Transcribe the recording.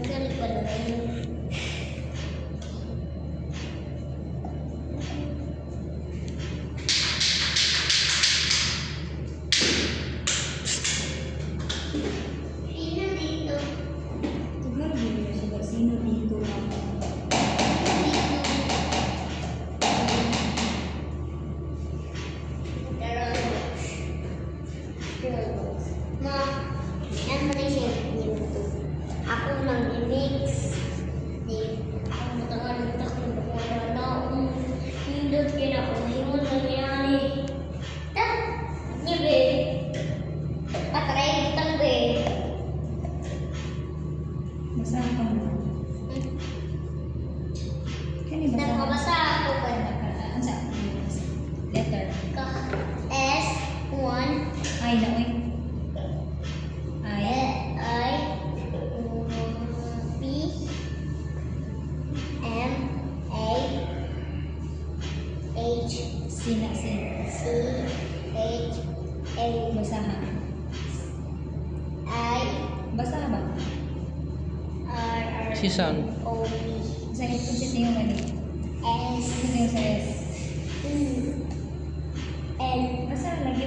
galing pala yun. Sino dito? Tugal din siya. Sino dito? Ma, yan mo na siya dito. Ako nang i-mix. Ako matangalitak na wala na akong hindot kinakahimun na niyari. Niya be. Patry kitang be. Basahan ka mo. Kani basahan? Nakabasa ako ba? Ano sa? Letter. S1 Ay, naoy. Ay. I P M A H Sina. C H A Basahan. I Basahan ba? R R Si San. O P Sa headphone siya tingin mali. S Ito yung sa S. L Basahan lagi.